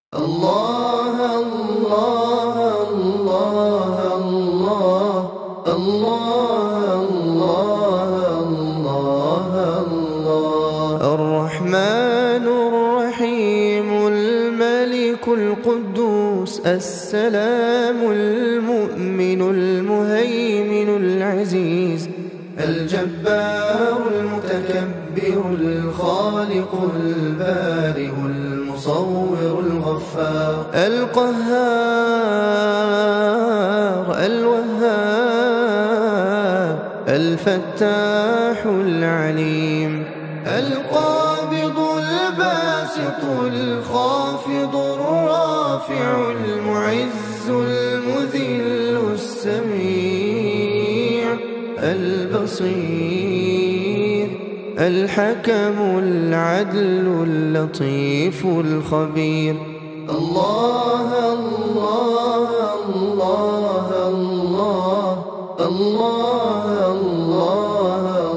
الله الله الله الله الله الله الله الرحمن الرحيم الملك القدوس السلام المؤمن المهيمن العزيز الجبار المتكبر الخالق البارئ المصور الغفار القهار الوهاب الفتاح العليم القابض الباسط الخافض الرافع المعز المذل السميع البصير الحكم العدل اللطيف الخبير الله الله الله الله الله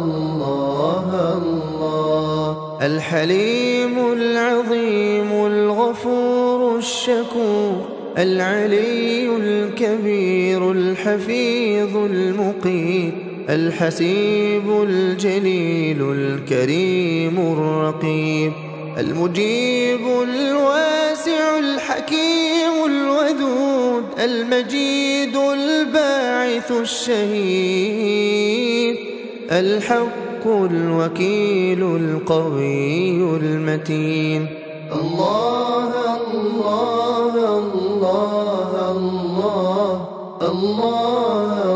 الله الله الحليم العظيم الغفور الشكور العلي الكبير الحفيظ المقيت الحسيب الجليل الكريم الرقيب المجيب الواسع الحكيم الودود المجيد الباعث الشهيد الحق الوكيل القوي المتين الله الله الله الله الله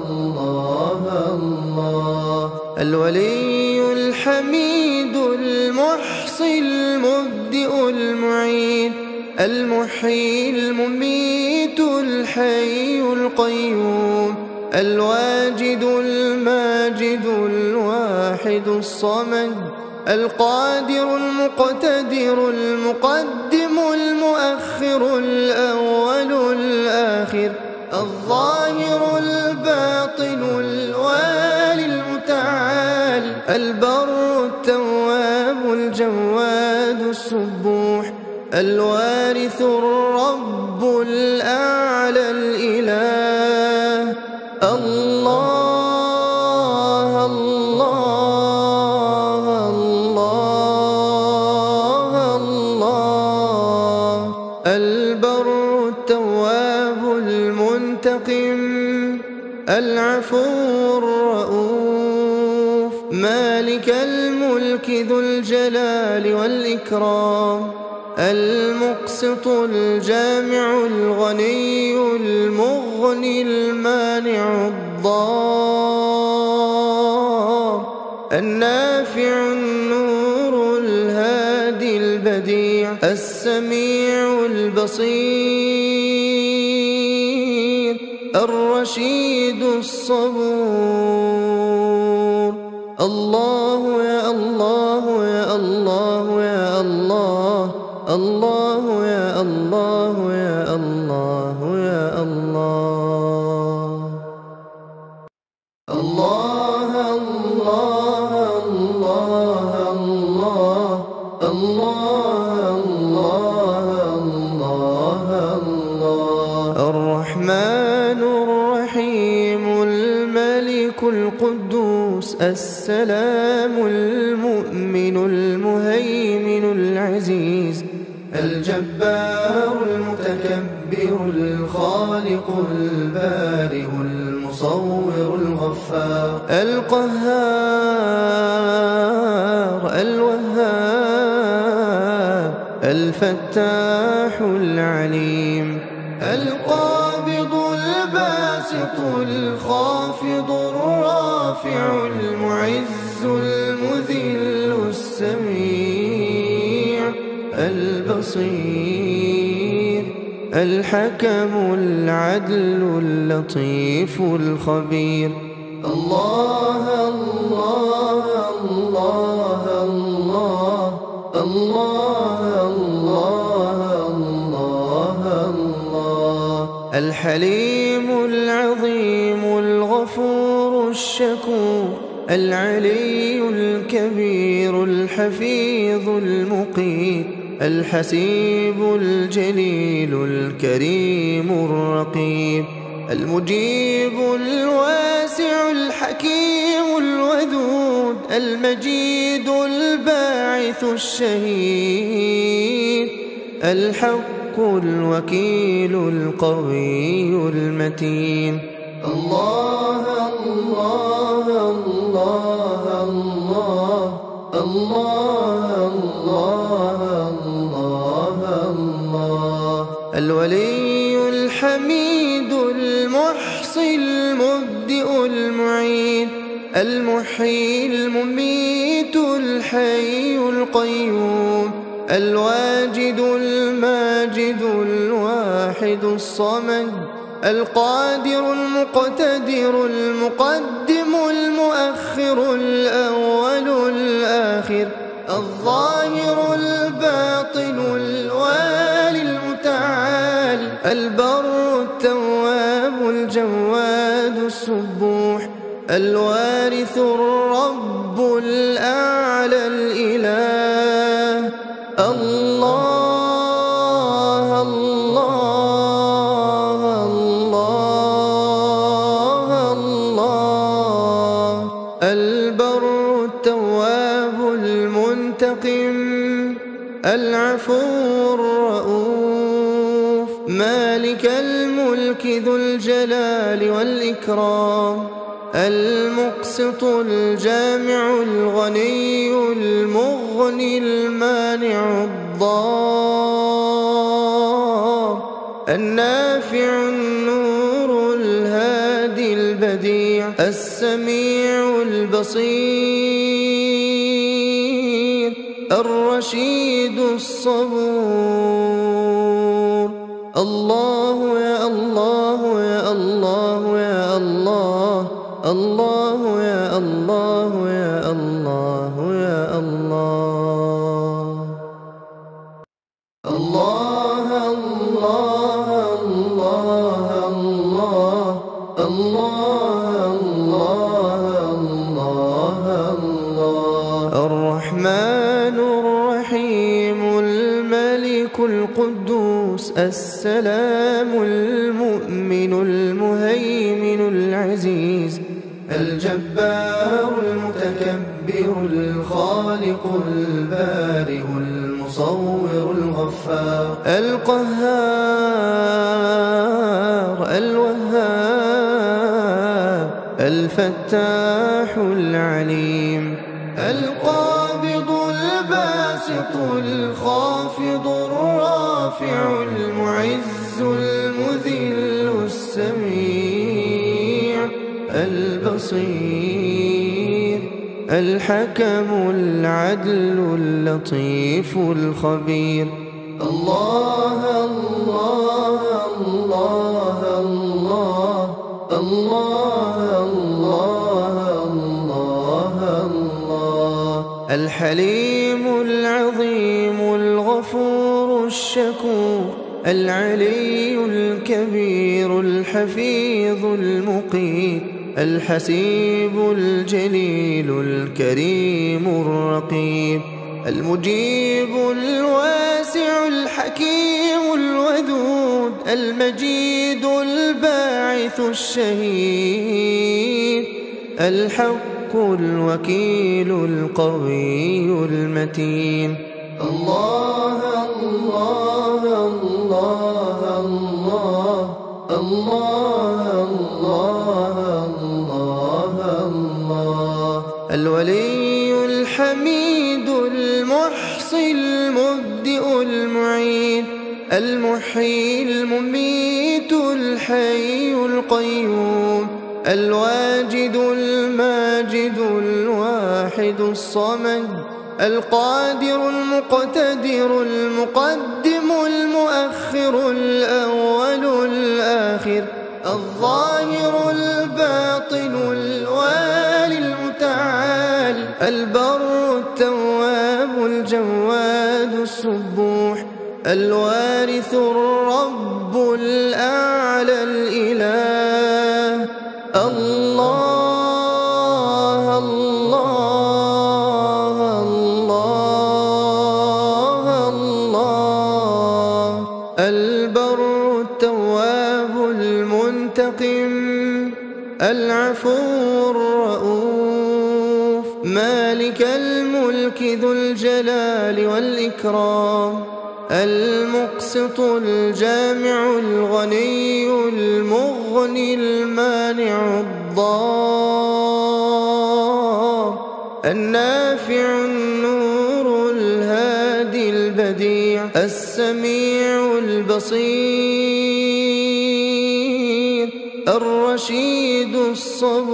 الله الله الولي الحميد المحصي المبدئ المعيد المحيي المميت الحي القيوم الواجد الماجد الواحد الصمد القادر المقتدر المقدم المؤخر الأول الآخر الظاهر الباطن الوالي المتعال البر التواب الجواد السبوح الوارث الرب الأعلى الإله الله الله الله الله البر التواب المنتقم العفو الرؤوف مالك الملك ذو الجلال والإكرام المقسط الجامع الغني المغني المانع الضار النافع النور الهادي البديع السميع البصير الرشيد الصبور الله يا الله يا الله يا الله الله يا الله يا الله يا الله الله الله الله الله الله الله الله الرحمن الرحيم الملك القدوس السلام المؤمن المهيمن العزيز الجبار المتكبر الخالق البارئ المصور الغفار القهار الوهاب الفتاح العليم القابض الباسط الخافض الرافع المعز المذل السميع البصير الحكم العدل اللطيف الخبير الله الله الله الله الله الله الله الحليم العظيم الغفور الشكور العلي الكبير الحفيظ المقيت الحسيب الجليل الكريم الرقيب المجيب الواسع الحكيم الودود المجيد الباعث الشهيد الحق الوكيل القوي المتين الله الله الله الله الله الله الله الولي الحميد المحصي المبدئ المعيد المحيي المميت الحي القيوم الواجد الماجد الواحد الصمد القادر المقتدر المقدم المؤخر الأول الآخر الظاهر الباطن الوالي المتعال البر التواب الجواد السبوح الوارث الرب الأعلى الإله الله الله الله الله البر التواب المنتقم العفو الرؤوف مالك الملك ذو الجلال والإكرام المقسط الجامع الغني المغني المانع الضار النافع النور الهادي البديع السميع البصير الرشيد الصبور الله يا الله يا الله يا الله الله يا الله يا الله يا الله الله الله الله الله الله الله الله الرحمن الرحيم الملك القدوس السلام المؤمن المهيمن العزيز الجبار المتكبر الخالق البارئ المصور الغفار القهار الوهاب الفتاح العليم القابض الباسط الخافض الرافع المعز المذل السميع البصير الحكم العدل اللطيف الخبير الله الله الله الله الله الله الله الحليم العظيم الغفور الشكور العلي الكبير الحفيظ المقيت الحسيب الجليل الكريم الرقيب المجيب الواسع الحكيم الودود المجيد الباعث الشهيد الحق الوكيل القوي المتين الله الله الله الله الله الله الله الولي الحميد المحصي المبدئ المعيد المحيي المميت الحي القيوم الواجد الماجد الواحد الصمد القادر المقتدر المقدم المؤخر الأول الآخر الظاهر الباطن الوالي المتعال البر التواب الجواد السبوح الوارث الرب الأعلى الإله الله الله الله الله البر التواب المنتقم العفو الرؤوف مالك الملك ذو الجلال والإكرام المقسط الجامع الغني المغني المانع الضار النافع النور الهادي البديع السميع البصير الرشيد الصبور.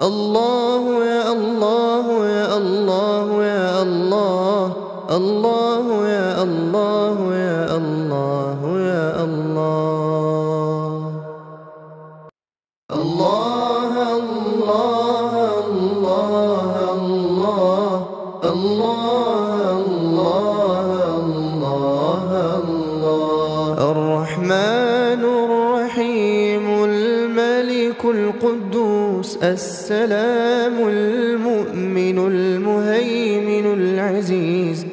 الله يا الله يا الله يا الله، الله يا الله يا الله يا الله. الله الله الله الله الله الله الله. الرحمن الرحيم الملك القدوس السلام المؤمن المهيمن العزيز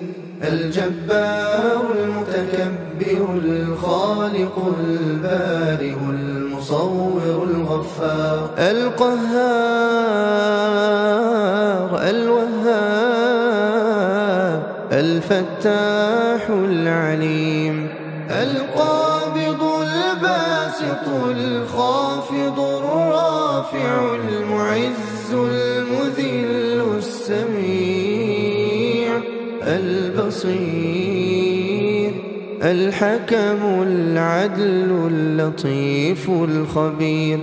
الجبار المتكبر الخالق البارئ المصور الغفار القهار الوهاب الفتاح العليم القابض الباسط الخافض الرافع المعز المذل السميع البصير الحكم العدل اللطيف الخبير.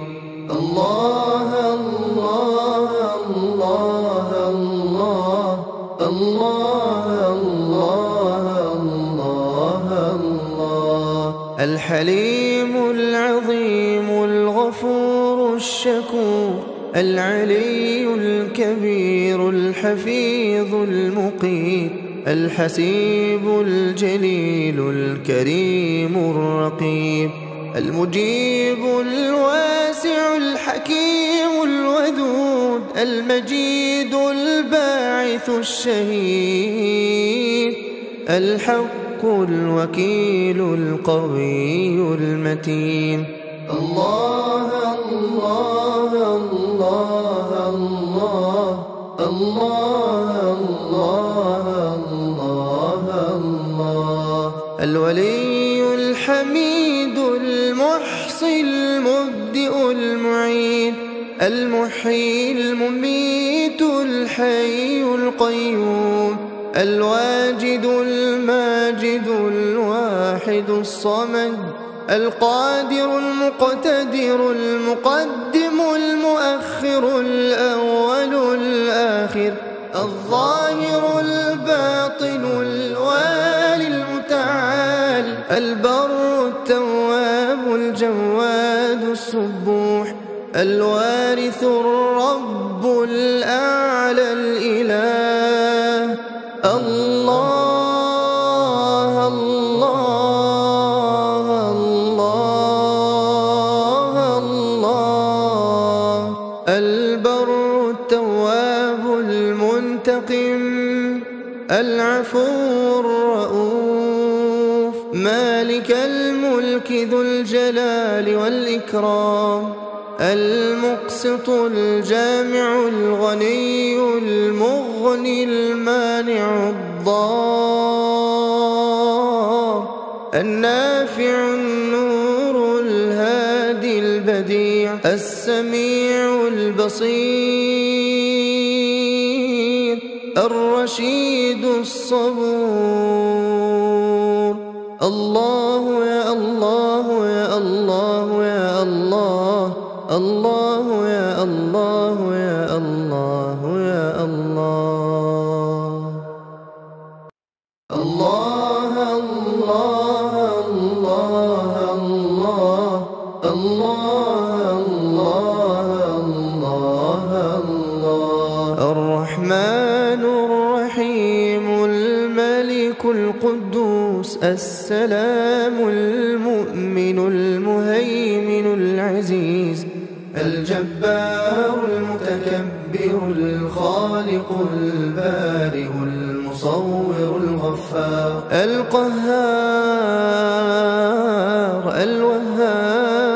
الله الله الله الله الله الله الله الله. الحليم العظيم الغفور الشكور العلي الكبير الحفيظ المقيت الحسيب الجليل الكريم الرقيب المجيب الواسع الحكيم الودود المجيد الباعث الشهيد الحق الوكيل القوي المتين. الله الله الله الله الله الله الله. الولي الحميد المحصي المبدئ المعيد المحيي المميت الحي القيوم الواجد الماجد الواحد الصمد القادر المقتدر المقدم المؤخر الأول الآخر الظاهر الباطن الوالي المتعال البر التواب الجواد السبوح الوارث الرب الأعلى الإله. الله الله الله الله. البر التواب المنتقم العفو الرؤوف مالك الملك ذو الجلال والإكرام المقسط الجامع الغني المغني المانع الضار النافع النور الهادي البديع السميع البصير الرشيد الصبور. الله يا الله يا الله يا الله، الله يا الله يا الله يا الله. الله الله الله الله الله الله الله. الرحمن الرحيم الملك القدوس السلام المؤمن المهيمن العزيز الجبار المتكبر الخالق البارئ المصور المصور الغفار القهار الوهاب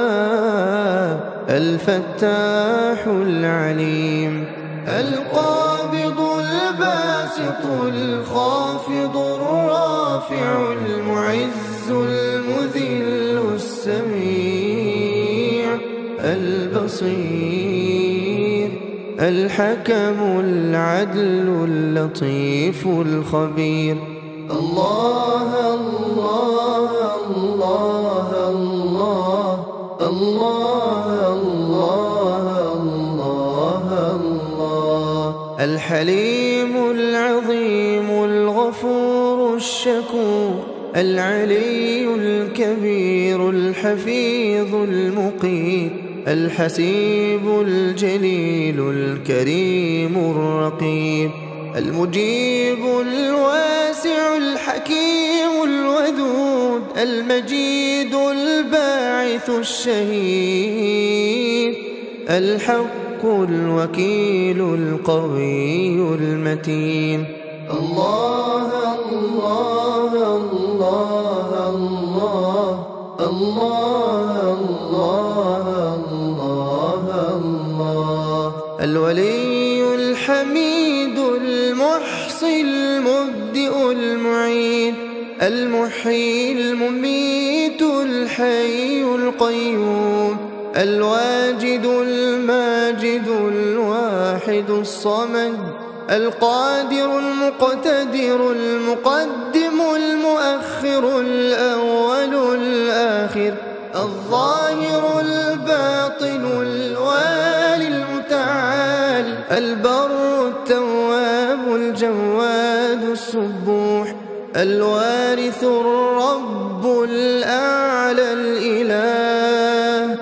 الفتاح العليم القابض الباسط الخافض الرافع المعز المذل السميع البصير الحكم العدل اللطيف الخبير الله الله الله الله الله الله الله الحليم العظيم الغفور الشكور العلي الكبير الحفيظ المقيت الحسيب الجليل الكريم الرقيب المجيب الواسع الحكيم الودود المجيد الباعث الشهيد الحق الوكيل القوي المتين الله الله الله الله الله الله الله الولي الحميد المحصي المبدئ المعيد المحيي المميت الحي القيوم الواجد الماجد الواحد الصمد القادر المقتدر المقدم المؤخر الأول الآخر الظاهر الباطن الوالي المتعال البر التواب الجواد السبوح الوارث الرب الأعلى الإله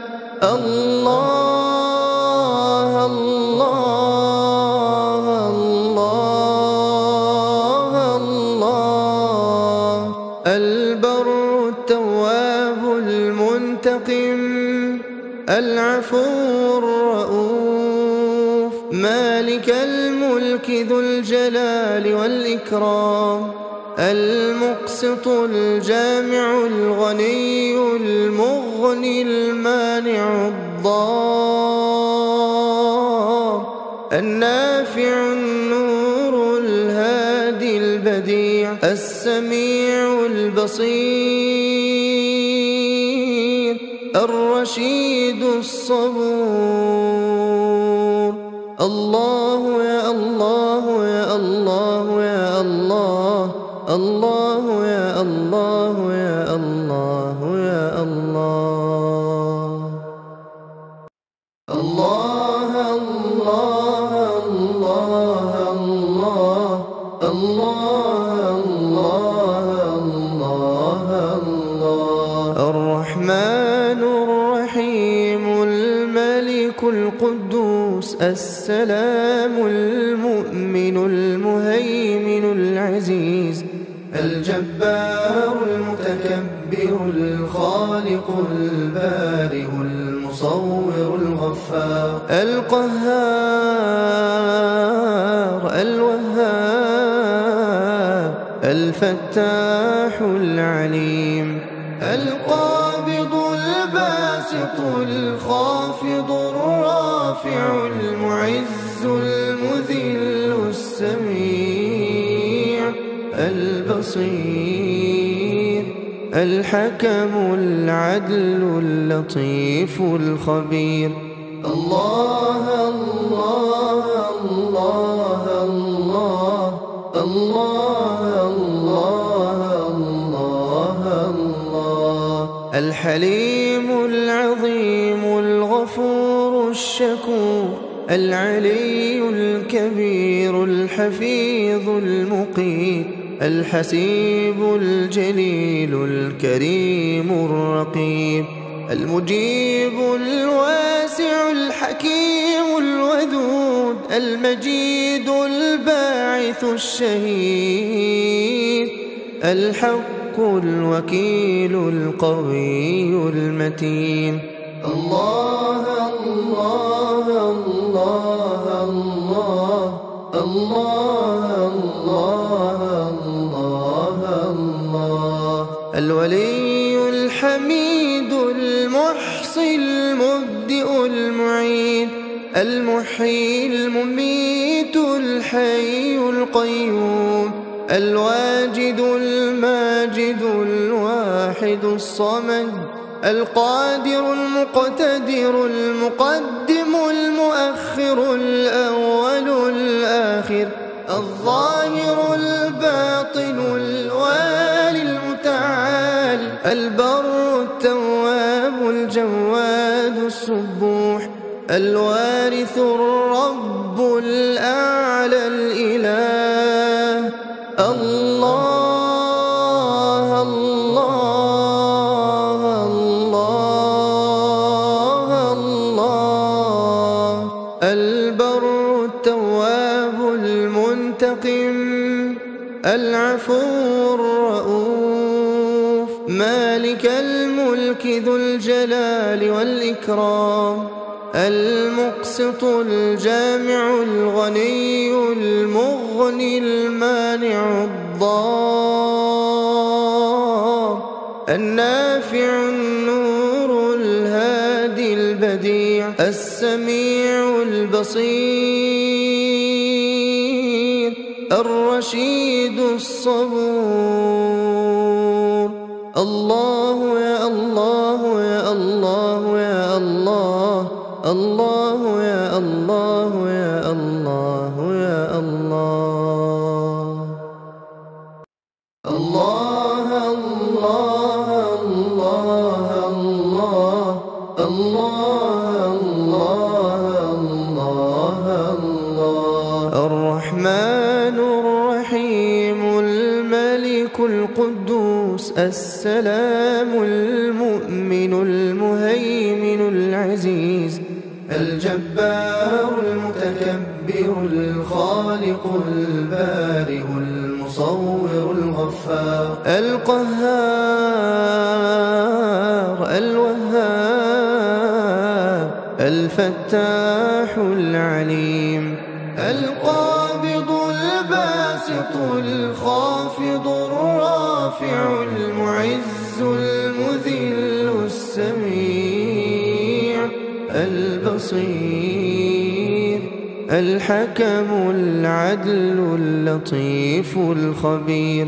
الله الله الله الله البر التواب المنتقم العفو الرؤوف مالك الملك ذو الجلال والإكرام المقسط الجامع الغني المغني المانع الضار النافع النور الهادي البديع السميع البصير الرشيد الصبور الله يا الله يا الله يا الله الله يا الله يا الله يا الله الله الله الله الله الله الله الله الرحمن الرحيم الملك القدوس السلام المؤمن المهيمن العزيز الجبار المتكبر الخالق البارئ المصور الغفار القهار الوهاب الفتاح العليم القابض الباسط الخافض الرافع المعز المذل السميع البصير الحكم العدل اللطيف الخبير الله الله الله الله الله الله الله الحليم العظيم الغفور الشكور العلي الكبير الحفيظ المقيت الحسيب الجليل الكريم الرقيب المجيب الواسع الحكيم الودود المجيد الباعث الشهيد الحق الوكيل القوي المتين الله الله الله الله الله الله الولي الحميد المحصي المبدئ المعيد المحيي المميت الحي القيوم الواجد الماجد الواحد الصمد القادر المقتدر المقدم المؤخر الأول الآخر الظاهر الباطن الوالي المتعال البر التواب الجواد السبوح الوارث الرب الأعلى الإله الله الله الله الله البر التواب المنتقم العفو الرؤوف مالك الملك ذو الجلال والإكرام المقسط الجامع الغني المغني المانع الضار النافع النور الهادي البديع السميع البصير الرشيد الصبور الله يا الله يا الله يا الله الله يا الله يا الله يا الله الله الله الله الله الله الله الله الرحمن الرحيم الملك القدوس السلام المؤمن المهيمن العزيز الجبار المتكبر الخالق البارئ المصور الغفار القهار الوهاب الفتاح العليم القابض الباسط الخافض الرافع المعز المذل السميع البصير الحكم العدل اللطيف الخبير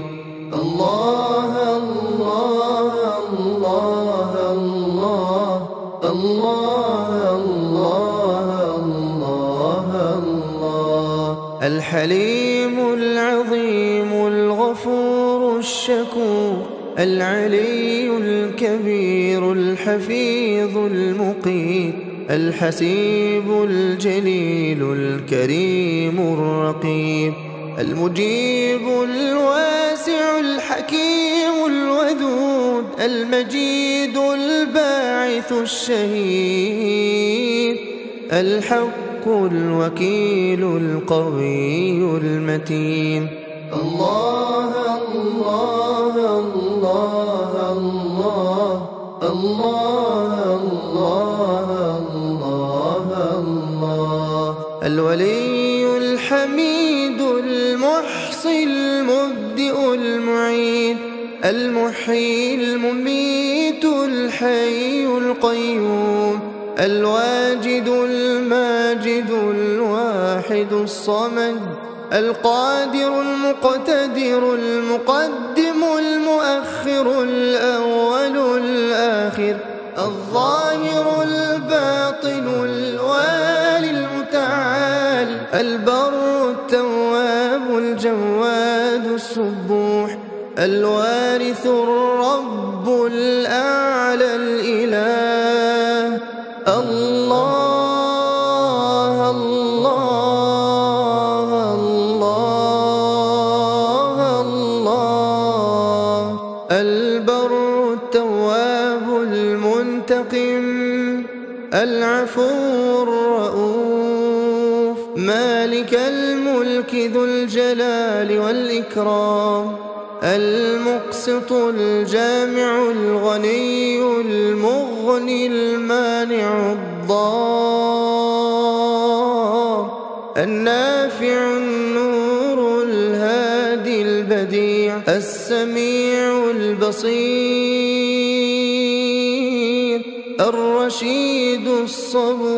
الله الله الله الله الله الله الله الحليم العظيم الغفور الشكور العلي الكبير الحفيظ المقيت الحسيب الجليل الكريم الرقيب المجيب الواسع الحكيم الودود المجيد الباعث الشهيد الحق الوكيل القوي المتين الله الله الله الله الله الله الله الولي الحميد المحصي المبدئ المعيد المحيي المميت الحي القيوم الواجد الماجد الواحد الصمد القادر المقتدر المقدم المؤخر الأول الآخر الظاهر الباطن الوالي المتعال البر التواب الجواد السبوح الوارث الرب الأعلى الإله الله الله الله الله البر التواب المنتقم العفو الرؤوف مالك الملك ذو الجلال والإكرام المقسط الجامع الغني المغني المانع الضار النافع النور الهادي البديع السميع البصير الرشيد الصبور.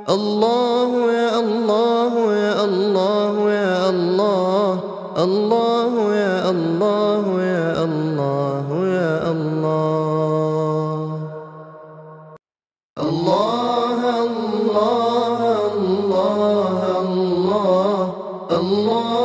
الله يا الله يا الله يا الله، الله يا الله يا الله يا الله. الله الله الله الله الله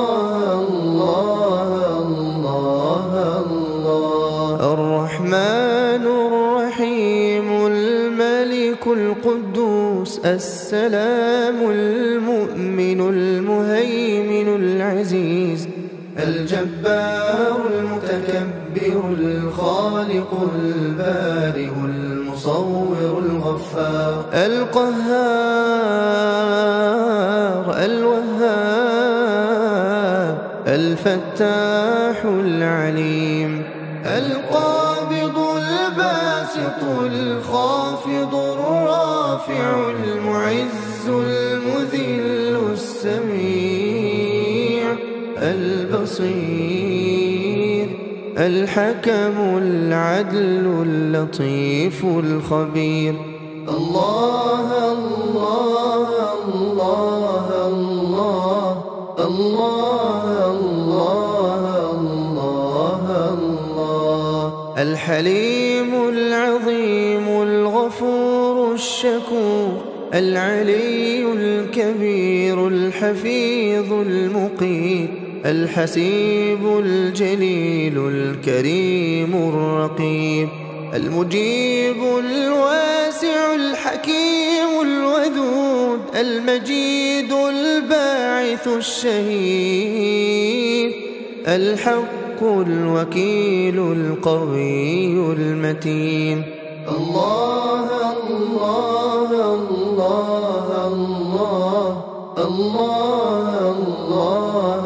الله الله. الرحمن الرحيم الملك القدوس السلام المؤمن المهيمن العزيز الجبار المتكبر الخالق البارئ المصور الغفار القهار الوهاب الفتاح العليم القابض الباسط الخافض الرافع المعز المذل السميع البصير الحكم العدل اللطيف الخبير. الله الله الله الله الله الله الله. الحليم العظيم الغفور الشكور العلي الكبير الحفيظ المقيت الحسيب الجليل الكريم الرقيب المجيب الواسع الحكيم الودود المجيد الباعث الشهيد الحق الوكيل القوي المتين. الله الله الله الله الله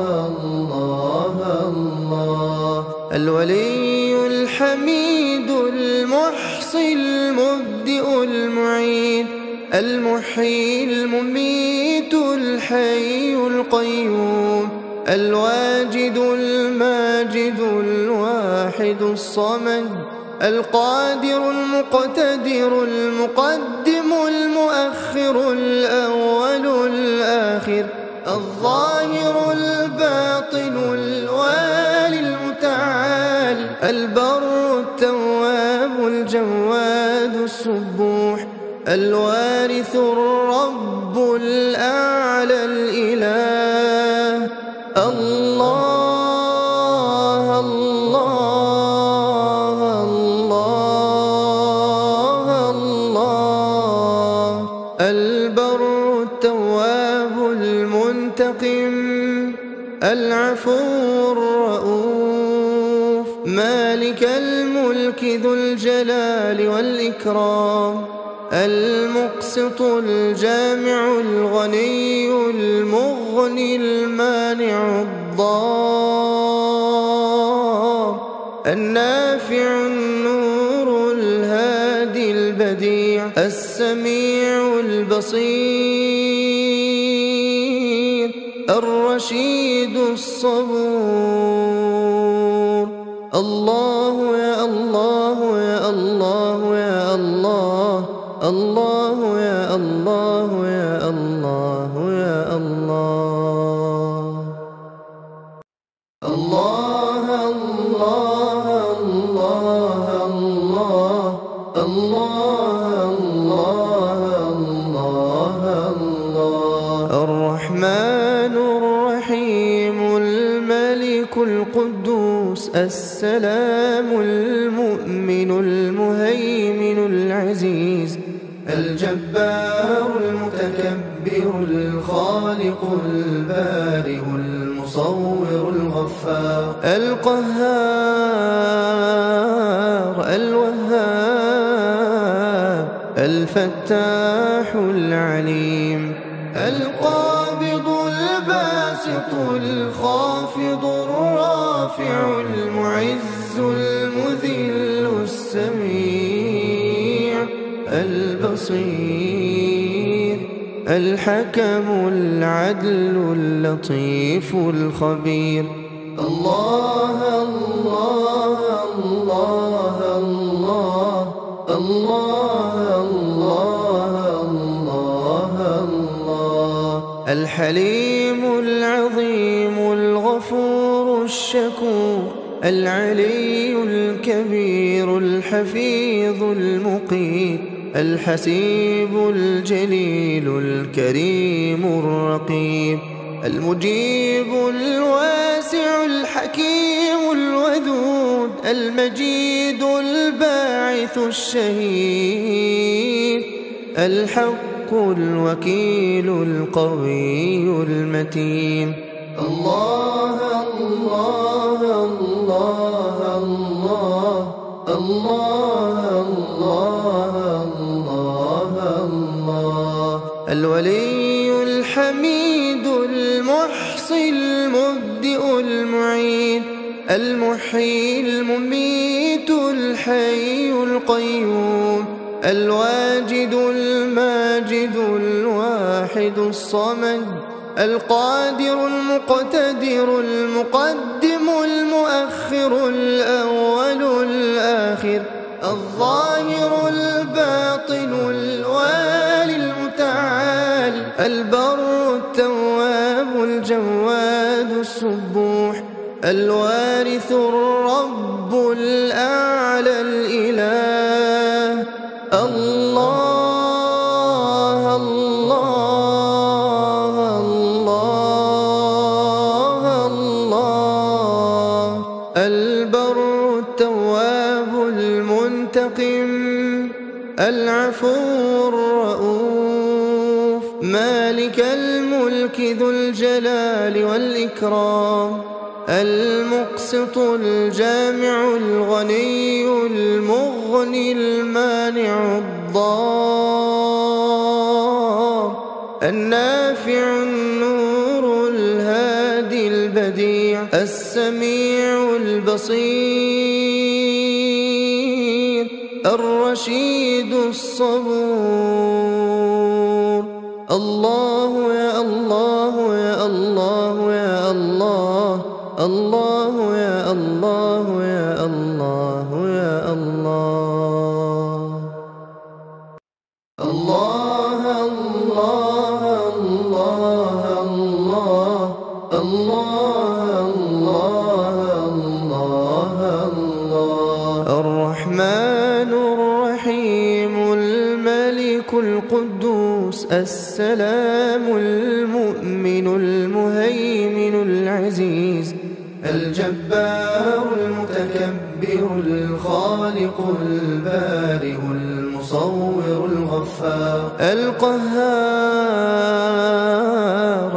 الله الله. الولي الحميد المحصي المبدئ المعيد المحيي المميت الحي القيوم الواجد الماجد الواحد الصمد القادر المقتدر المقدم المؤخر الأول الآخر الظاهر الباطن الوالي المتعال البر التواب الجواد السبوح الوارث الرب الأعلى الإله. الله الله الله الله. البر التواب المنتقم العفو الرؤوف مالك الملك ذو الجلال والإكرام المقسط الجامع الغني المغني المانع الضار النافع النور الهادي البديع السميع البصير الرشيد الصبور. الله يا الله يا الله يا الله، الله يا الله يا الله يا الله. الله الله الله الله الله الله الله. الرحمن الرحيم الملك القدوس السلام المؤمن المهيمن العزيز الجبار المتكبر الخالق البارئ المصور الغفار القهار الوهاب الفتاح العليم القابض الباسط الخافض الرافع المعز المذل السميع البصير الحكم العدل اللطيف الخبير. الله الله الله الله الله الله الله الله الحليم العظيم الغفور الشكور العلي الكبير الحفيظ المقيت الحسيب الجليل الكريم الرقيب المجيب الواسع الحكيم الودود المجيد الباعث الشهيد الحق الوكيل القوي المتين الله الله الله الله الله الله الله الله الولي الحميد المحصي المبدئ المعيد المحيي المميت الحي القيوم الواجد الماجد الواحد الصمد القادر المقتدر المقدم المؤخر الأول الآخر الظاهر الباطن الوالي المتعال البر التواب الجواد السبوح الوارث الرب الأعلى الإله الله الله الله الله البر التواب المنتقم العفو الرؤوف مالك الملك ذو الجلال والإكرام المقسط الجامع الغني المغني المانع الضار النافع النور الهادي البديع السميع البصير الرشيد الصبور الله يا الله يا الله يا الله الله يا الله يا الله يا الله الله الله الله الله الله الله الله الرحمن الرحيم الملك القدوس السلام المؤمن المهيمن العزيز الجبار المتكبر الخالق البارئ المصور الغفار القهار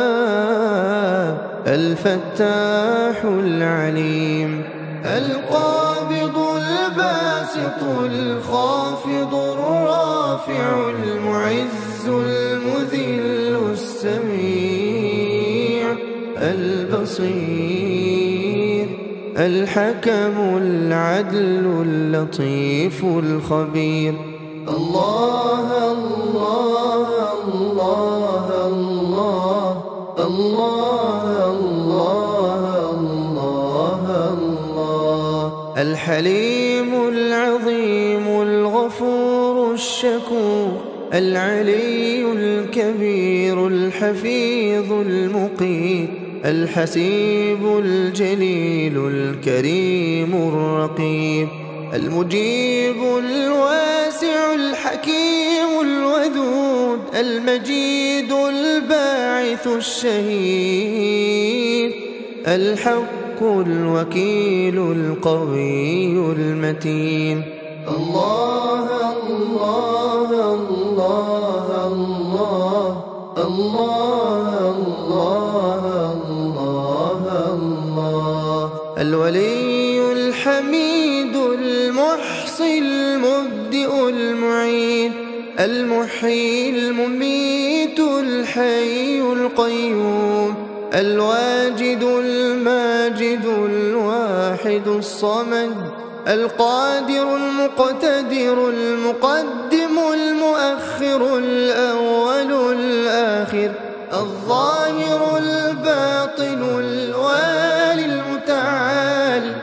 الوهاب الفتاح العليم القابض الباسط الخافض الرافع المعز المذل السميع البصير الحكم العدل اللطيف الخبير الله الله الله الله الله الله الله الحليم العظيم الغفور الشكور العلي الكبير الحفيظ المقيت الحسيب الجليل الكريم الرقيب المجيب الواسع الحكيم الودود المجيد الباعث الشهيد الحق الوكيل القوي المتين الله الله الله الله الله الله الله الولي الحميد المحصي المبدئ المعيد المحيي المميت الحي القيوم الواجد الماجد الواحد الصمد القادر المقتدر المقدم المؤخر الأول الآخر الظاهر الباطن الوالي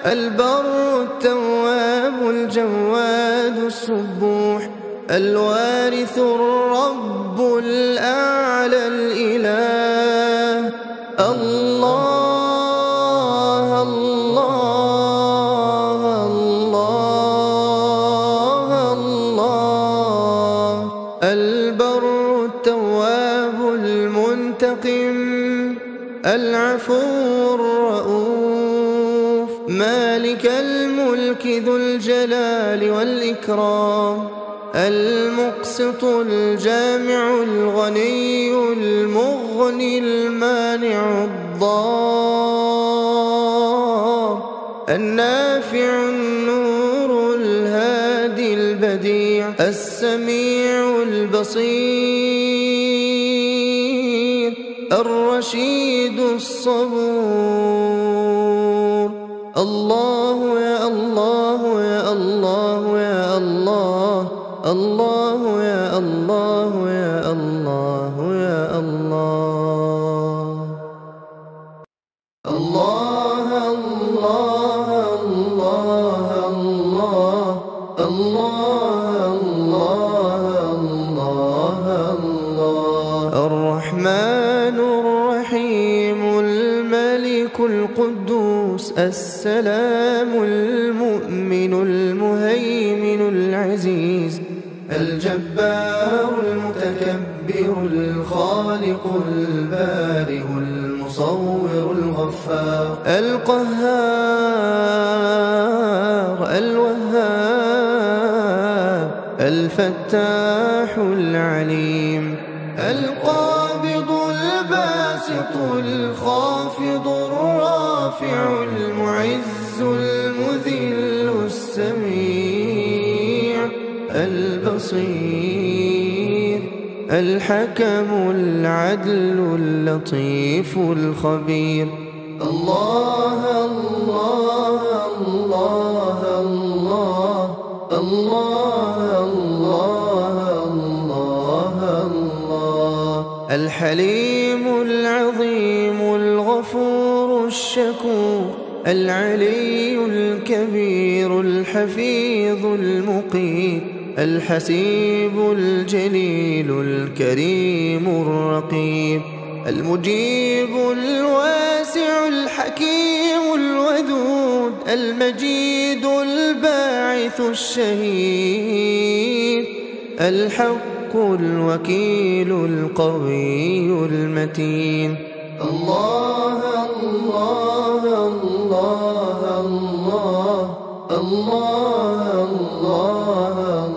البر التواب الجواد السبوح، الوارث الرب الأعلى الإله. الله الله الله الله. البر التواب المنتقم، العفو الرؤوف، مالك الملك ذو الجلال والإكرام، المقسط الجامع الغني المغني المانع الضار، النافع النور الهادي البديع، السميع البصير، الرشيد الصبور. الله يا الله يا الله يا الله، الله يا الله يا الله يا الله. الله الله الله الله الله الله الله. الرحمن الرحيم الملك القدوس السلام المؤمن المهيمن العزيز الجبار المتكبر الخالق البارئ المصور الغفار القهار الوهاب الفتاح العليم القابض الباسط الخافض الرافع المعز المذل السميع البصير الحكم العدل اللطيف الخبير. الله الله الله الله الله الله الله. الحليم العظيم الغفور الشكور العلي الكبير الحفيظ المقيت الحسيب الجليل الكريم الرقيب المجيب الواسع الحكيم الودود المجيد الباعث الشهيد الحق الوكيل القوي المتين. الله الله الله الله الله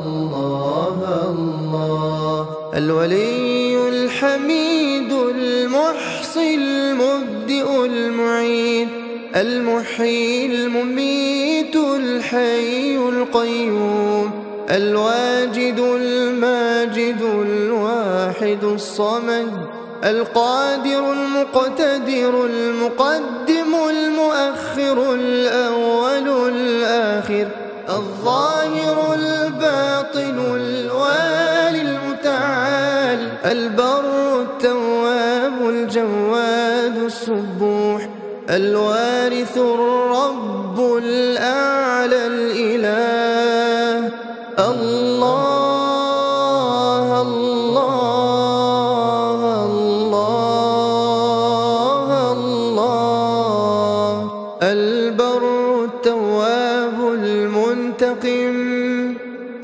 الله الله. الولي الحميد المحصي المبدئ المعيد المحيي المميت الحي القيوم الواجد الماجد الواحد الصمد القادر المقتدر المقدم المؤخر الأول الآخر الظاهر الباطن الوالي المتعال البر التواب الجواد السبوح الوارث الرب الأعلى الإله. الله الله الله الله. البر التواب المنتقم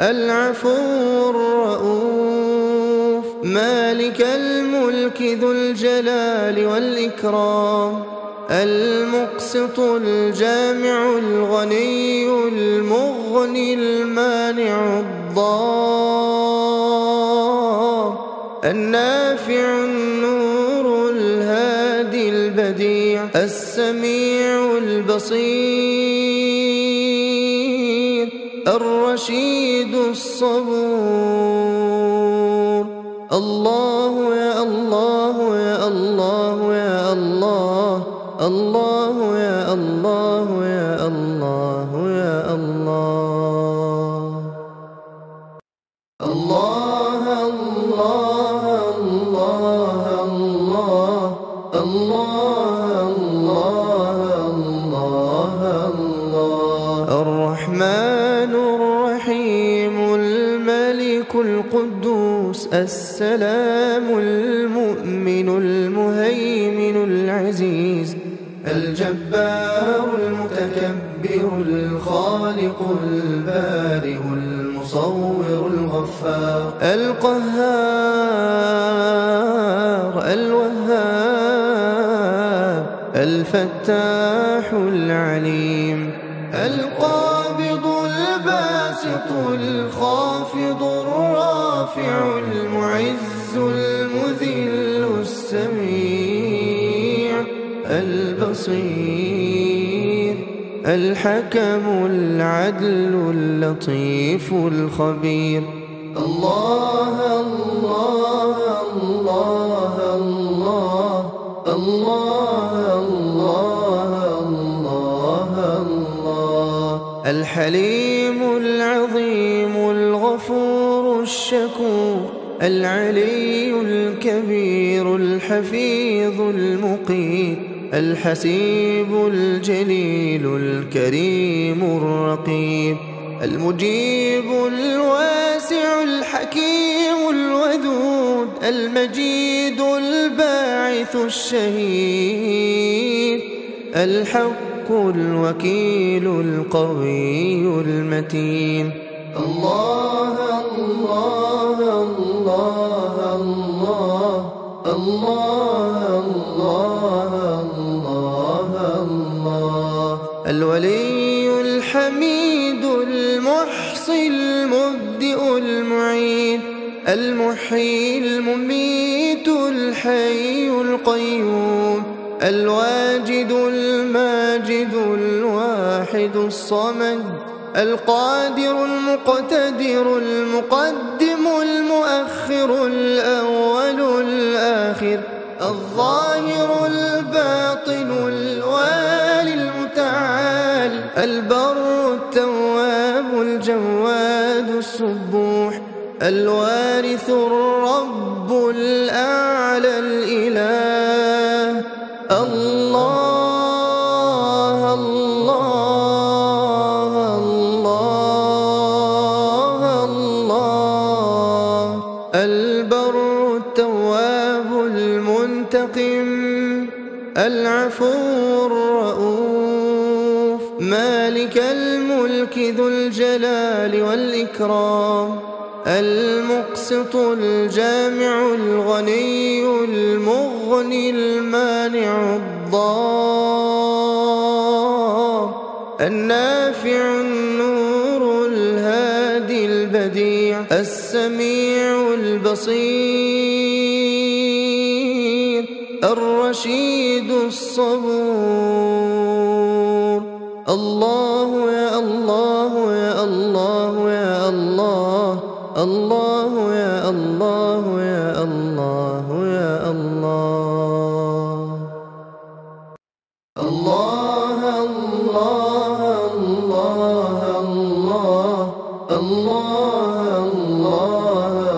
العفو الرؤوف مالك الملك ذو الجلال والإكرام المقسط الجامع الغني المغني المانع الضار النافع النور الهادي البديع السميع البصير الرشيد الصبور. الله يا الله يا الله يا الله، الله يا الله يا الله يا الله. الله الله الله الله الله الله الله. القدوس السلام المؤمن المهيمن العزيز الجبار المتكبر الخالق البارئ المصور الغفار القهار الوهاب الفتاح العليم القابض الباسط الخافض الرافع المعز المذل السميع البصير الحكم العدل اللطيف الخبير الله الله الله الله الله الله الله الحليم العظيم الغفور الشكور العلي الكبير الحفيظ المقيت الحسيب الجليل الكريم الرقيب المجيب الواسع الحكيم الودود المجيد الباعث الشهيد الحق الوكيل القوي المتين الله الله الله الله الله الله الله الولي الحميد المحصي المبدئ المعيد المحيي المميت الحي القيوم الواجد الماجد الواحد الصمد القادر المقتدر المقدم المؤخر الأول الآخر الظاهر الباطن الوالي المتعال البر التواب الجواد السبوح الوارث الرب الأعلى الإله الله الله الله الله البر التواب المنتقم العفو الرؤوف مالك الملك ذو الجلال والإكرام المقسط الجامع الغني المغني المانع الضار النافع النور الهادي البديع السميع البصير الرشيد الصبور الله يا الله يا الله يا الله الله يا الله يا الله يا الله الله الله الله الله الله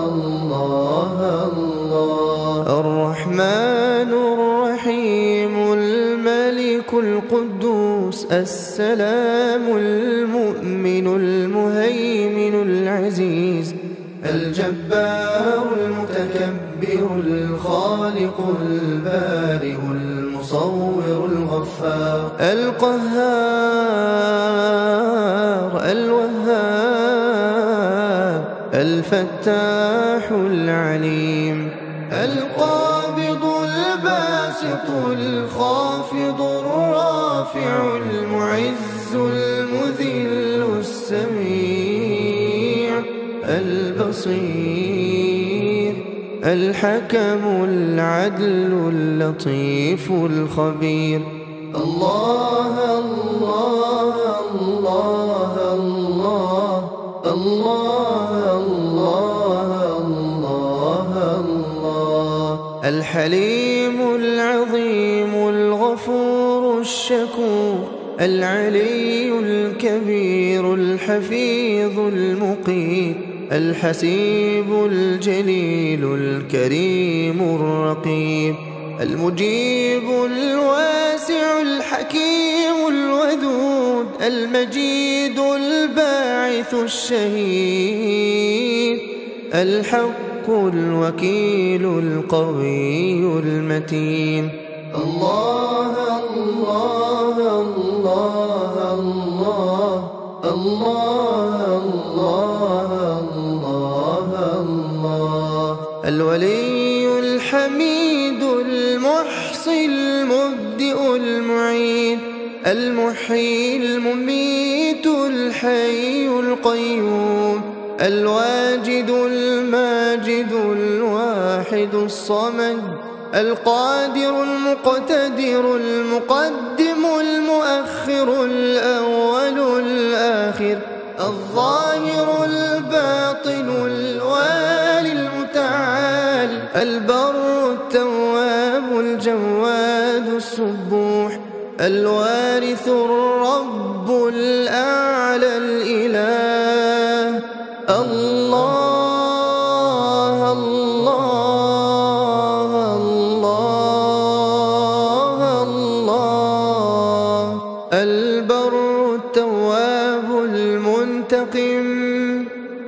الله الله الرحمن الرحيم الملك القدوس السلام المؤمن المهيمن العزيز الجبار المتكبر الخالق البارئ المصور الغفار القهار الوهاب الفتاح العليم القابض الباسط الخافض الرافع المعز المذل السميع البصير الحكم العدل اللطيف الخبير الله الله الله الله الله الله الله الحليم العظيم الغفور الشكور العلي الكبير الحفيظ المقيت الحسيب الجليل الكريم الرقيب المجيب الواسع الحكيم الودود المجيد الباعث الشهيد الحق الوكيل القوي المتين. الله الله الله الله الله الله الله. الولي الحميد المحصي المبدئ المعيد، المحيي المميت الحي القيوم، الواجد الماجد الواحد الصمد، القادر المقتدر المقدم المؤخر الأول الآخر، الظاهر الباطن الوالي المتعال، البر التواب الجواد السبوح، الوارث الرب الأعلى الإله. الله الله الله الله. البر التواب المنتقم،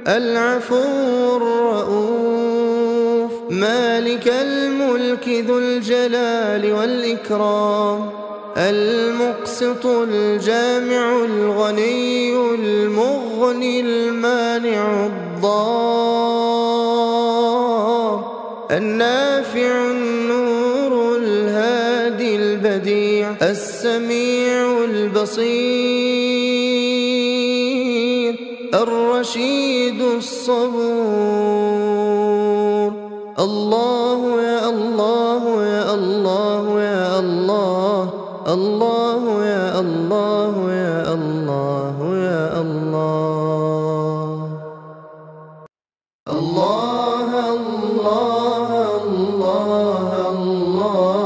العفو الرؤوف، مالك الملك ذو الجلال والإكرام، المقسط الجامع الغني المغني المانع الضار، النافع النور الهادي البديع، السميع البصير، الرشيد الصبور. الله يا الله يا الله يا الله، الله يا الله يا الله يا الله. الله الله الله الله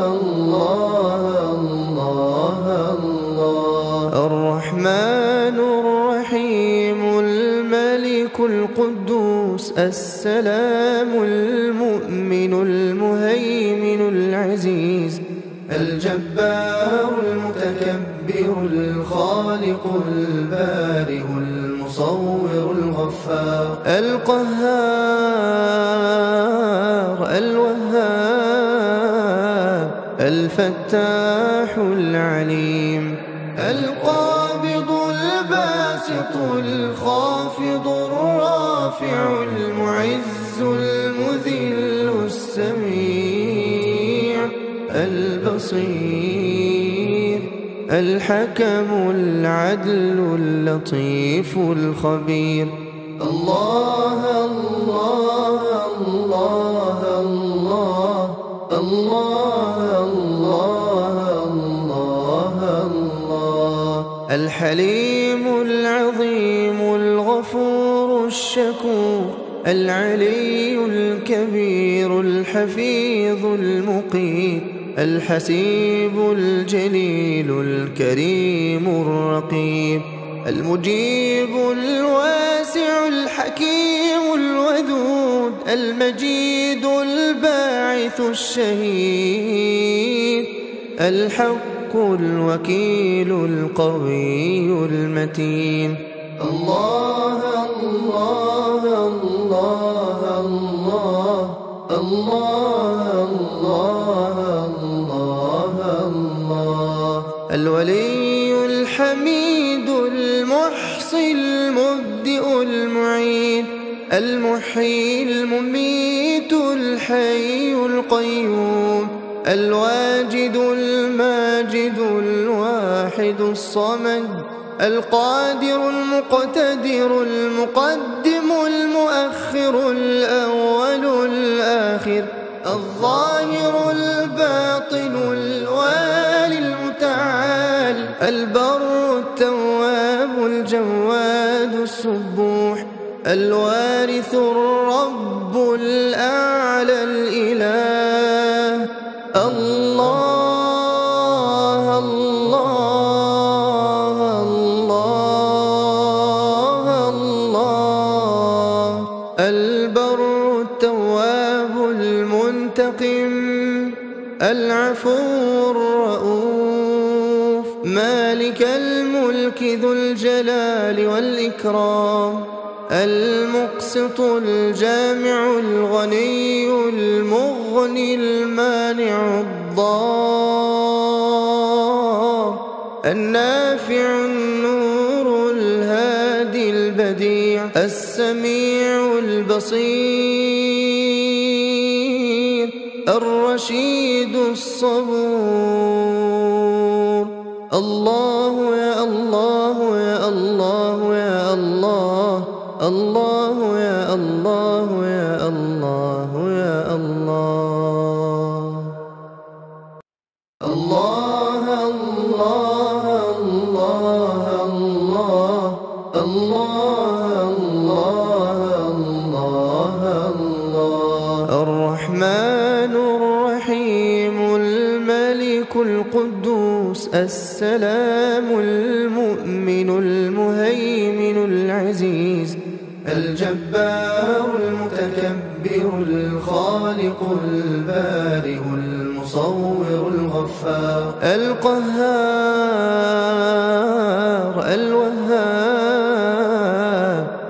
الله الله الله. الرحمن الرحيم الملك القدوس السلام المؤمن المهيمن العزيز الجبار المتكبر الخالق البارئ المصور الغفار القهار الوهاب الفتاح العليم القابض الباسط الخافض الرافع المعز المذل السميع البصير الحكم العدل اللطيف الخبير. الله الله الله الله الله الله الله. الحليم العظيم الغفور الشكور العلي الكبير الحفيظ المقيت الحسيب الجليل الكريم الرقيب المجيب الواسع الحكيم الودود المجيد الباعث الشهيد الحق الوكيل القوي المتين. الله الله الله الله الله الله الله. الولي الحميد المحصي المبدئ المعيد المحيي المميت الحي القيوم الواجد الماجد الواحد الصمد القادر المقتدر المقدم المؤخر الأول الآخر الظاهر الباطن الوالي المتعال البر التواب الجواد السبوح الوارث الرب الأعلى الإله. الله الله الله الله. البر التواب المنتقم العفو الرؤوف مالك الملك ذو الجلال والإكرام المقسط الجامع الغني المغني المانع الضار النافع النور الهادي البديع السميع البصير الرشيد الصبور. الله يا الله يا الله يا الله، الله يا الله يا الله يا الله. الله الله الله الله الله الله الله. الرحمن الرحيم الملك القدوس السلام المؤمن المهيمن العزيز الجبار المتكبر الخالق البارئ المصور الغفار القهار الوهاب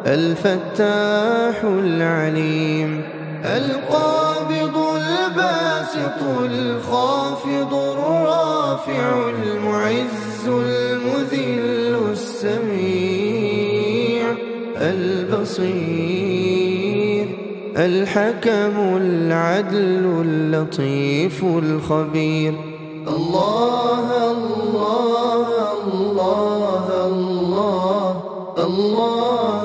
الفتاح العليم القابض الباسط الخافض الرافع المعز المذل السميع البصير الحكم العدل اللطيف الخبير. الله الله الله الله الله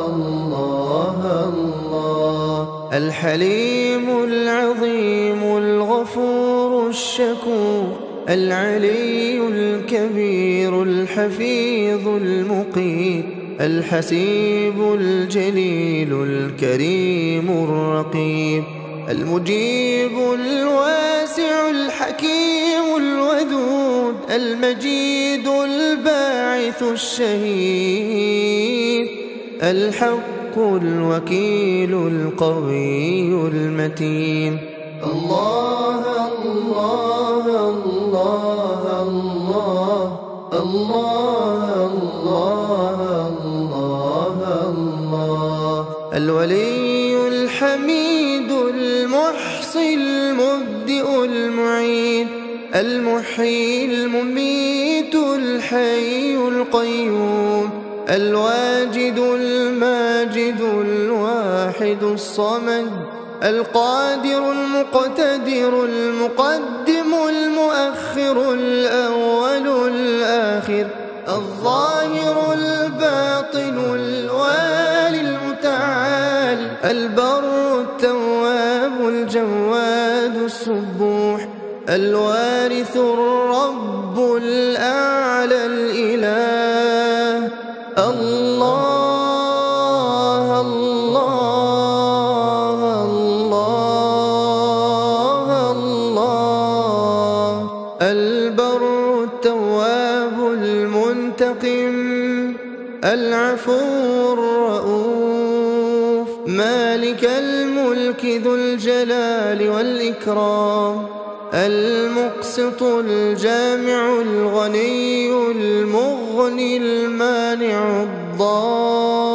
الله الله. الحليم العظيم الغفور الشكور العلي الكبير الحفيظ المقيت الحسيب الجليل الكريم الرقيب المجيب الواسع الحكيم الودود المجيد الباعث الشهيد الحق الوكيل القوي المتين. الله الله الله الله الله الله الله. الولي الحميد المحصي المبدئ المعيد المحيي المميت الحي القيوم الواجد الماجد الواحد الصمد القادر المقتدر المقدم المؤخر الأول الآخر الظاهر الباطن الوالي المتعال البر التواب الجواد السبوح الوارث الرب الأعلى الإله. الله الله الله الله. البر التواب المنتقم العفو الرؤوف مالك الملك ذو الجلال والإكرام المقسط الجامع الغني المغني المانع الضار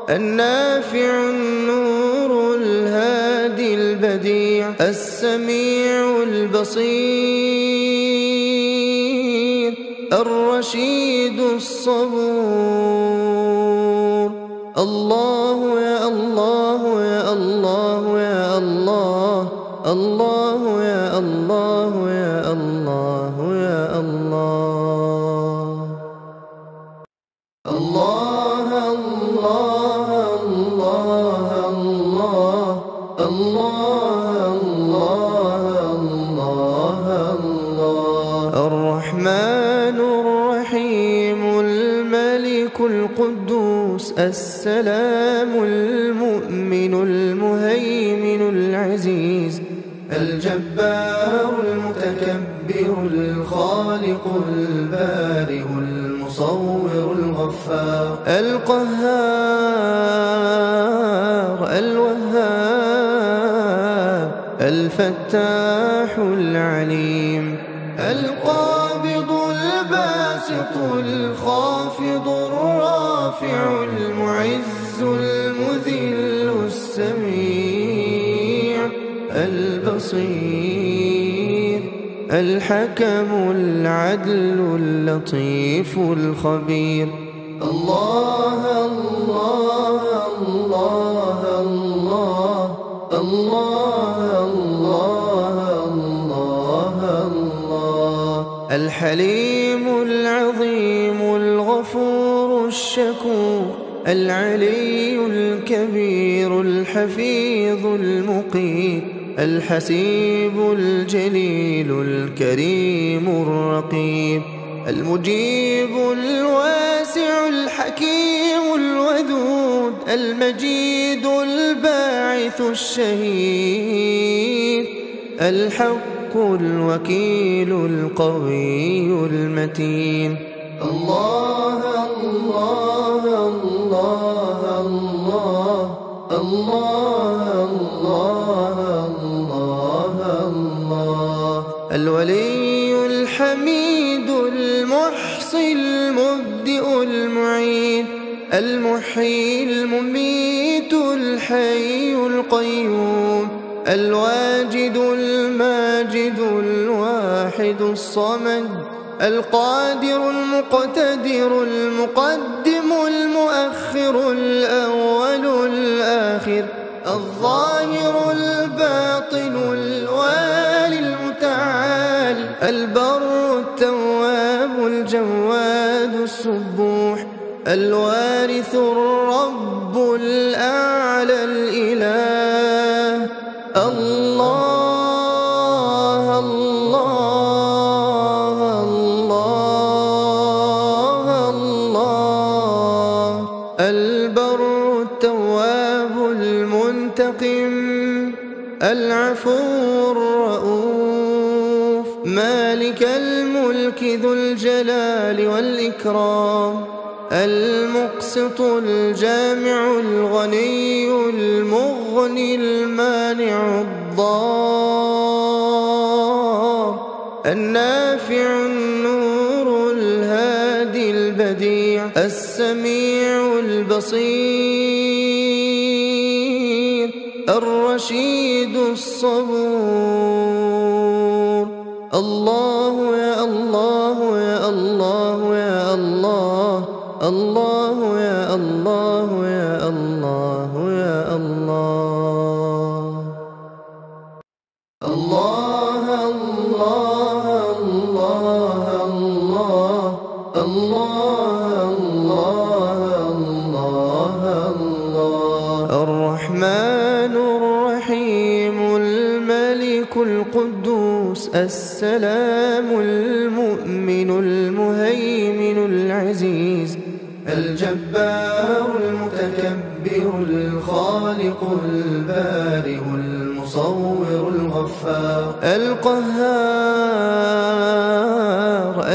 النافع النور الهادي البديع السميع البصير الرشيد الصبور. الله يا الله يا الله يا الله، الله يا الله يا الله يا الله. الله الله الله الله الله الله الله. الرحمن الرحيم الملك القدوس السلام المؤمن المهيمن العزيز الجبار المتكبر الخالق البارئ المصور الغفار القهار الوهاب الفتاح العليم القابض الباسط الباسط الخافض الرافع المعز المذل السميع البصير الحكم العدل اللطيف الخبير. الله الله الله الله الله الله الله الحليم العظيم الغفور الشكور العلي الكبير الحفيظ المقيت الحسيب الجليل الكريم الرقيب المجيب الواسع الحكيم الودود المجيد الباعث الشهيد الحق الوكيل القوي المتين. الله الله الله الله الله الله الله الولي الحميد المحصي المبدئ المعيد المحيي المميت الحي القيوم الواجد الماجد الواحد الصمد القادر المقتدر المقدم المؤخر الأول الآخر الظاهر الباطن الوالي المتعال البر التواب الجواد السبوح الوارث الرب الأعلى الإله. الله الله الله الله البر التواب المنتقم العفو الرؤوف مالك الملك ذو الجلال والإكرام المقسط الجامع الغني المغني المانع الضار النافع النور الهادي البديع السميع البصير الرشيد الصبور. الله يا الله يا الله يا الله الله يا الله يا الله يا الله. الله الله الله الله الله الله الله الرحمن الرحيم الملك القدوس السلام المؤمن المهيمن العزيز الجبار المتكبر الخالق البارئ المصور الغفار القهار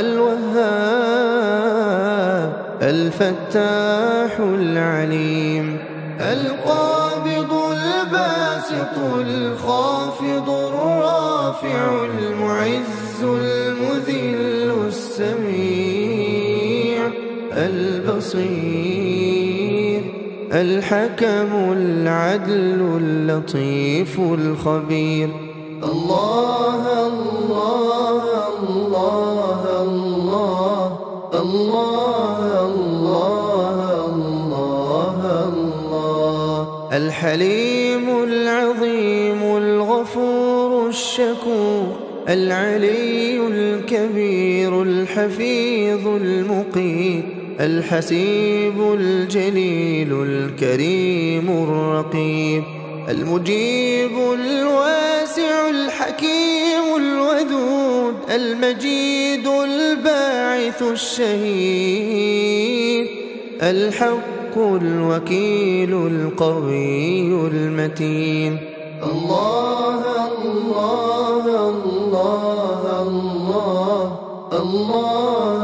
الوهاب الفتاح العليم القابض الباسط الخافض الرافع المعز المذل السميع البصير الحكم العدل اللطيف الخبير. الله الله الله الله الله الله الله الحليم العظيم الغفور الشكور العلي الكبير الحفيظ المقيت الحسيب الجليل الكريم الرقيب المجيب الواسع الحكيم الودود المجيد الباعث الشهيد الحق الوكيل القوي المتين. الله الله الله الله الله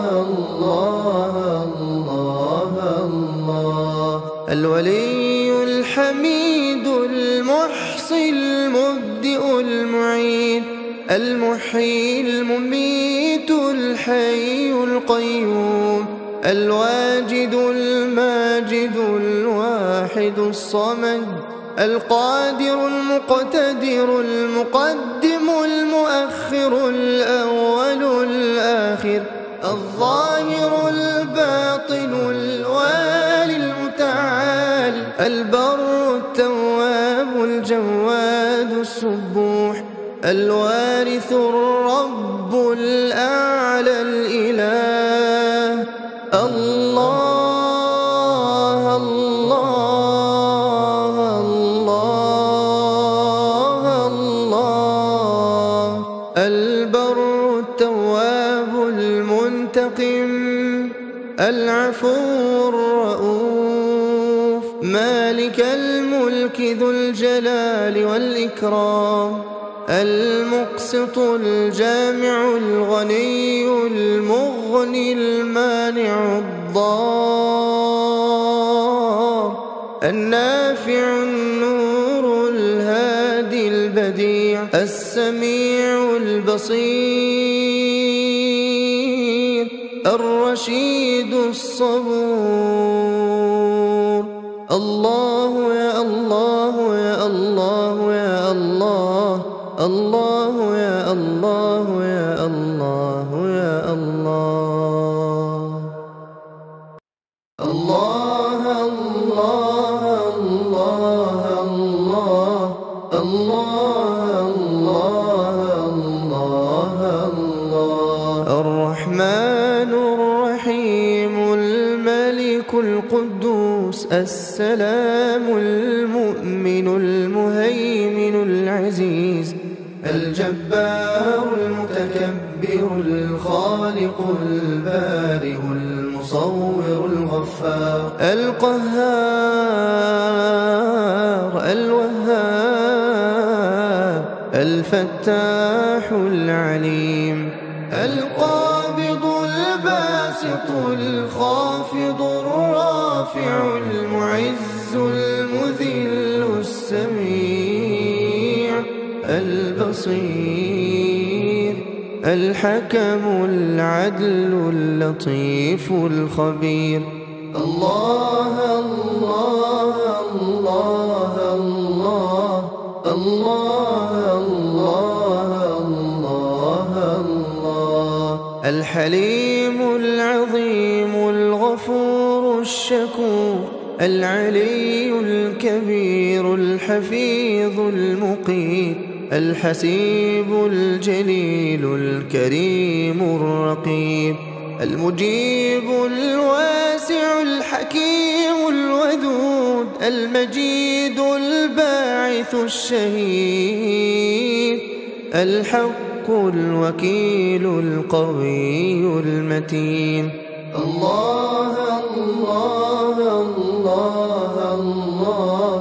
الله الله الولي الحميد المحصي المبدئ المعيد المحيي المميت الحي القيوم، الواجد الماجد الواحد الصمد، القادر المقتدر المقدم المؤخر الأول الآخر، الظاهر الباطن الوالي المتعال، البر التواب الجواد السبوح، الوارث الرب الأعلى الإله. الله الله الله الله، البر التواب المنتقم، العفو الرؤوف، مالك الملك ذو الجلال والإكرام، المقسط الجامع الغني المغني المانع الضار، النافع النور الهادي البديع، السميع البصير، الرشيد الصبور. الله يا الله يا الله يا الله، الله يا الله يا الله يا الله. الله الله الله الله الله الله الله، الرحمن الرحيم الملك القدوس السلام المؤمن المهيمن العزيز الجبار المتكبر الخالق البارئ المصور الغفار القهار الوهاب الفتاح العليم القابض الباسط الخافض الرافع المعز المذل السميع البصير الحكم العدل اللطيف الخبير. الله الله الله الله الله الله الله، الحليم العظيم الغفور الشكور العلي الكبير الحفيظ المقيت الحسيب الجليل الكريم الرقيب المجيب الواسع الحكيم الودود المجيد الباعث الشهيد الحق الوكيل القوي المتين. الله الله الله الله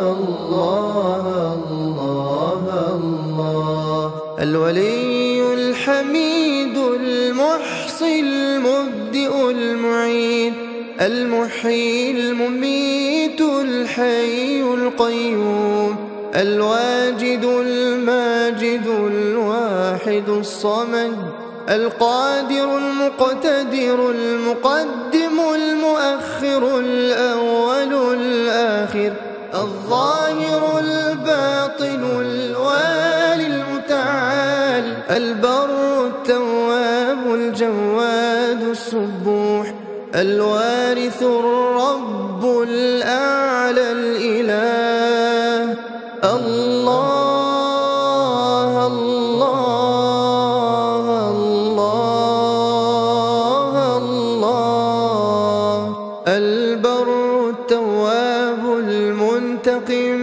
الله الله الله، الولي الحميد المحصي المبدئ المعيد المحيي المميت الحي القيوم الواجد الماجد الواحد الصمد القادر المقتدر المقدم المؤخر الأول الآخر الظاهر الباطن الوالي المتعال البر التواب الجواد السبوح الوارث الرب الأعلى الإله. الله الله الله الله، البر التواب المنتقم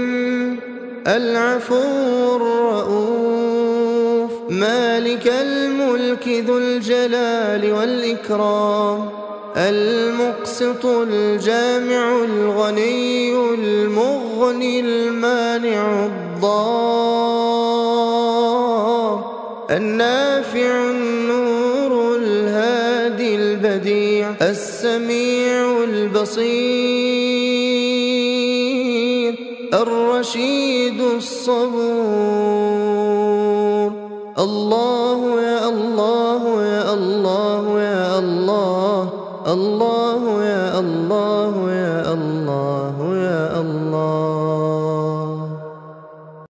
العفو الرؤوف مالك الملك ذو الجلال والإكرام المقسط الجامع الغني المغني المانع الضار النافع النور الهادي البديع السميع البصير الرشيد الصبور. الله يا الله يا الله يا الله، الله يا الله يا الله